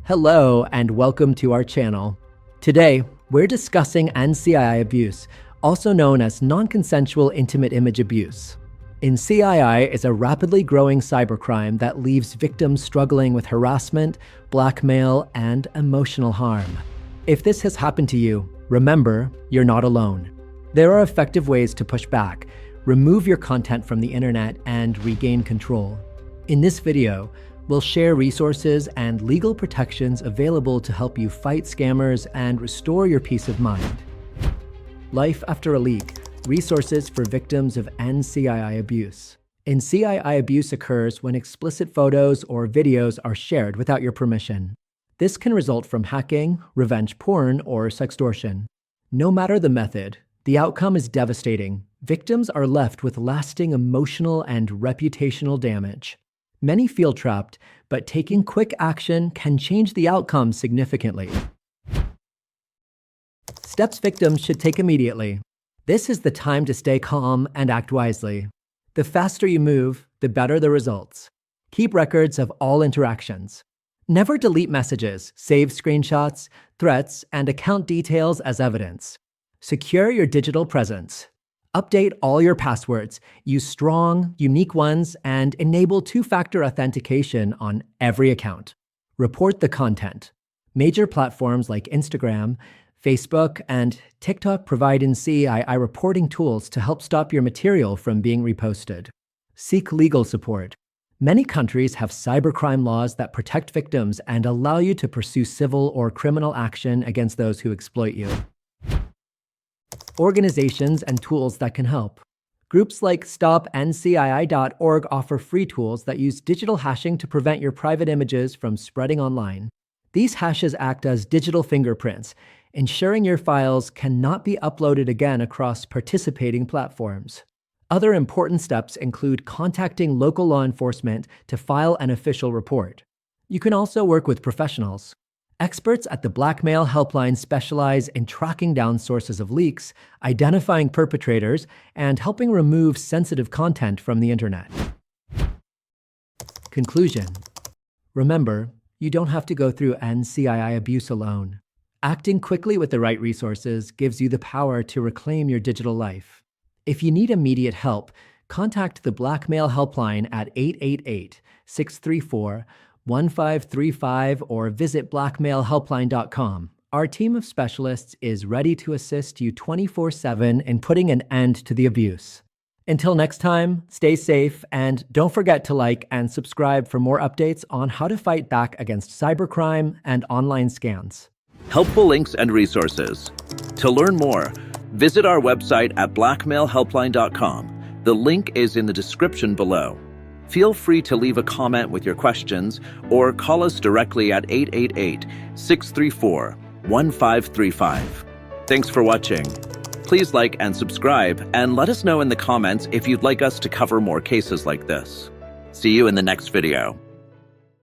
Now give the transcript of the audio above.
Hello and welcome to our channel. Today, we're discussing NCII abuse, also known as non-consensual intimate image abuse. NCII is a rapidly growing cybercrime that leaves victims struggling with harassment, blackmail, and emotional harm. If this has happened to you, remember, you're not alone. There are effective ways to push back, remove your content from the internet, and regain control. In this video, we'll share resources and legal protections available to help you fight scammers and restore your peace of mind. Life after a leak: resources for victims of NCII abuse. NCII abuse occurs when explicit photos or videos are shared without your permission. This can result from hacking, revenge porn, or sextortion. No matter the method, the outcome is devastating. Victims are left with lasting emotional and reputational damage. Many feel trapped, but taking quick action can change the outcome significantly. Steps victims should take immediately. This is the time to stay calm and act wisely. The faster you move, the better the results. Keep records of all interactions. Never delete messages, save screenshots, threats, and account details as evidence. Secure your digital presence. Update all your passwords, use strong, unique ones, and enable two-factor authentication on every account. Report the content. Major platforms like Instagram, Facebook, and TikTok provide NCII reporting tools to help stop your material from being reposted. Seek legal support. Many countries have cybercrime laws that protect victims and allow you to pursue civil or criminal action against those who exploit you. Organizations and tools that can help. Groups like StopNCII.org offer free tools that use digital hashing to prevent your private images from spreading online. These hashes act as digital fingerprints, ensuring your files cannot be uploaded again across participating platforms. Other important steps include contacting local law enforcement to file an official report. You can also work with professionals. Experts at the Blackmail.HelpLine specialize in tracking down sources of leaks, identifying perpetrators, and helping remove sensitive content from the internet. Conclusion: remember, you don't have to go through NCII abuse alone. Acting quickly with the right resources gives you the power to reclaim your digital life. If you need immediate help, contact the Blackmail.HelpLine at 888-634-1535 or visit blackmailhelpline.com. Our team of specialists is ready to assist you 24/7 in putting an end to the abuse. Until next time, stay safe and don't forget to like and subscribe for more updates on how to fight back against cybercrime and online scams. Helpful links and resources. To learn more, visit our website at blackmailhelpline.com. The link is in the description below. Feel free to leave a comment with your questions or call us directly at 888-634-1535. Thanks for watching. Please like and subscribe and let us know in the comments if you'd like us to cover more cases like this. See you in the next video.